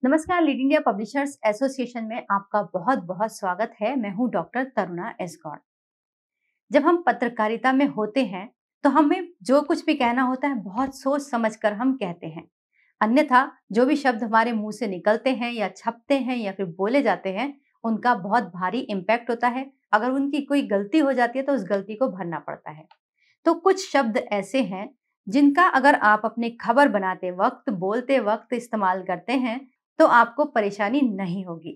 नमस्कार, lead India publishers association में आपका बहुत बहुत स्वागत है। मैं हूं डॉक्टर तरुणा एस गौड़। जब हम पत्रकारिता में होते हैं तो हमें जो कुछ भी कहना होता है बहुत सोच समझकर हम कहते हैं। अन्यथा जो भी शब्द हमारे मुंह से निकलते हैं या छपते हैं या फिर बोले जाते हैं, उनका बहुत भारी इम्पैक्ट होता है। अगर उनकी कोई गलती हो जाती है तो उस गलती को भरना पड़ता है। तो कुछ शब्द ऐसे हैं जिनका अगर आप अपनी खबर बनाते वक्त, बोलते वक्त इस्तेमाल करते हैं तो आपको परेशानी नहीं होगी।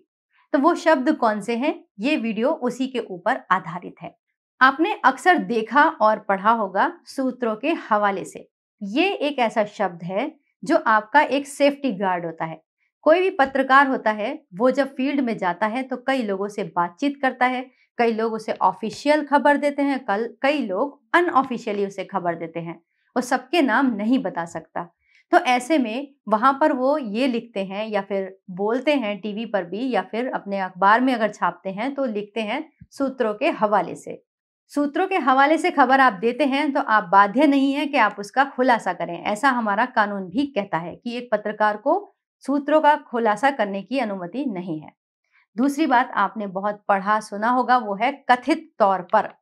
तो वो शब्द कौन से हैं? ये वीडियो उसी के ऊपर आधारित है। आपने अक्सर देखा और पढ़ा होगा सूत्रों के हवाले से। ये एक ऐसा शब्द है जो आपका एक सेफ्टी गार्ड होता है। कोई भी पत्रकार होता है, वो जब फील्ड में जाता है तो कई लोगों से बातचीत करता है। कई लोग उसे ऑफिशियल खबर देते हैं, कई लोग अनऑफिशियली उसे खबर देते हैं। वो सबके नाम नहीं बता सकता। तो ऐसे में वहां पर वो ये लिखते हैं या फिर बोलते हैं टीवी पर भी, या फिर अपने अखबार में अगर छापते हैं तो लिखते हैं सूत्रों के हवाले से। सूत्रों के हवाले से खबर आप देते हैं तो आप बाध्य नहीं है कि आप उसका खुलासा करें। ऐसा हमारा कानून भी कहता है कि एक पत्रकार को सूत्रों का खुलासा करने की अनुमति नहीं है। दूसरी बात आपने बहुत पढ़ा सुना होगा, वो है कथित तौर पर।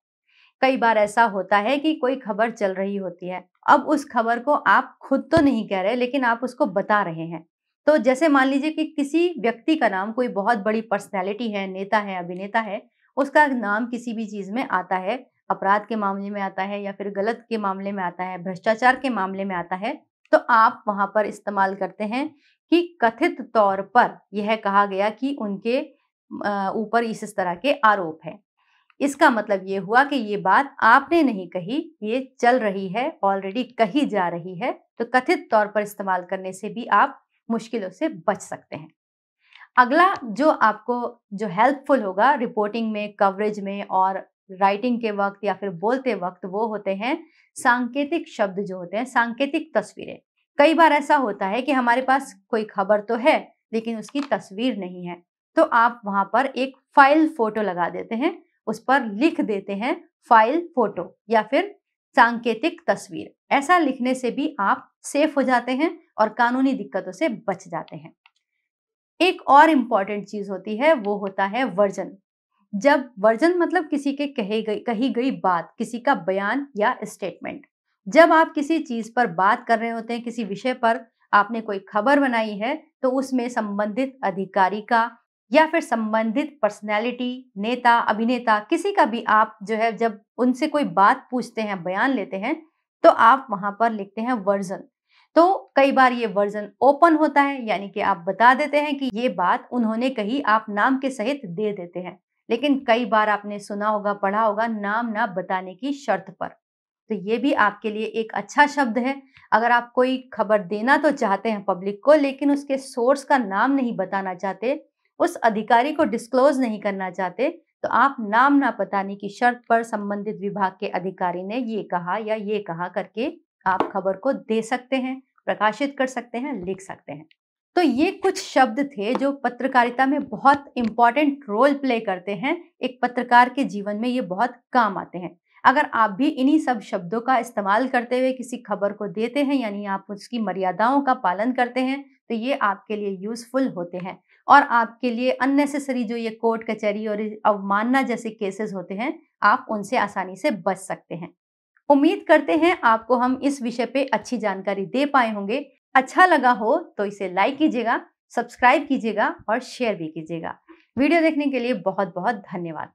कई बार ऐसा होता है कि कोई खबर चल रही होती है, अब उस खबर को आप खुद तो नहीं कह रहे लेकिन आप उसको बता रहे हैं। तो जैसे मान लीजिए कि किसी व्यक्ति का नाम, कोई बहुत बड़ी पर्सनैलिटी है, नेता है, अभिनेता है, उसका नाम किसी भी चीज में आता है, अपराध के मामले में आता है या फिर गलत के मामले में आता है, भ्रष्टाचार के मामले में आता है, तो आप वहां पर इस्तेमाल करते हैं कि कथित तौर पर यह कहा गया कि उनके ऊपर इस तरह के आरोप है। इसका मतलब ये हुआ कि ये बात आपने नहीं कही, ये चल रही है, ऑलरेडी कही जा रही है। तो कथित तौर पर इस्तेमाल करने से भी आप मुश्किलों से बच सकते हैं। अगला जो आपको जो हेल्पफुल होगा रिपोर्टिंग में, कवरेज में और राइटिंग के वक्त या फिर बोलते वक्त, वो होते हैं सांकेतिक शब्द, जो होते हैं सांकेतिक तस्वीरें। कई बार ऐसा होता है कि हमारे पास कोई खबर तो है लेकिन उसकी तस्वीर नहीं है, तो आप वहां पर एक फाइल फोटो लगा देते हैं, उस पर लिख देते हैं फाइल फोटो या फिर सांकेतिक तस्वीर। ऐसा लिखने से भी आप सेफ हो जाते हैं और कानूनी दिक्कतों से बच जाते हैं। एक और इंपॉर्टेंट चीज होती है, वो होता है वर्जन। जब वर्जन मतलब किसी के कही गई बात, किसी का बयान या स्टेटमेंट। जब आप किसी चीज पर बात कर रहे होते हैं, किसी विषय पर आपने कोई खबर बनाई है, तो उसमें संबंधित अधिकारी का या फिर संबंधित पर्सनैलिटी, नेता, अभिनेता, किसी का भी आप जो है जब उनसे कोई बात पूछते हैं, बयान लेते हैं, तो आप वहां पर लिखते हैं वर्जन। तो कई बार ये वर्जन ओपन होता है, यानी कि आप बता देते हैं कि ये बात उन्होंने कही, आप नाम के सहित दे देते हैं। लेकिन कई बार आपने सुना होगा, पढ़ा होगा, नाम ना बताने की शर्त पर। तो ये भी आपके लिए एक अच्छा शब्द है। अगर आप कोई खबर देना तो चाहते हैं पब्लिक को, लेकिन उसके सोर्स का नाम नहीं बताना चाहते, उस अधिकारी को डिस्क्लोज नहीं करना चाहते, तो आप नाम ना बताने की शर्त पर संबंधित विभाग के अधिकारी ने ये कहा या ये कहा करके आप खबर को दे सकते हैं, प्रकाशित कर सकते हैं, लिख सकते हैं। तो ये कुछ शब्द थे जो पत्रकारिता में बहुत इंपॉर्टेंट रोल प्ले करते हैं। एक पत्रकार के जीवन में ये बहुत काम आते हैं। अगर आप भी इन्हीं सब शब्दों का इस्तेमाल करते हुए किसी खबर को देते हैं, यानी आप उसकी मर्यादाओं का पालन करते हैं, तो ये आपके लिए यूजफुल होते हैं और आपके लिए अननेसेसरी जो ये कोर्ट कचहरी और अवमानना जैसे केसेस होते हैं, आप उनसे आसानी से बच सकते हैं। उम्मीद करते हैं आपको हम इस विषय पे अच्छी जानकारी दे पाए होंगे। अच्छा लगा हो तो इसे लाइक कीजिएगा, सब्सक्राइब कीजिएगा और शेयर भी कीजिएगा। वीडियो देखने के लिए बहुत बहुत धन्यवाद।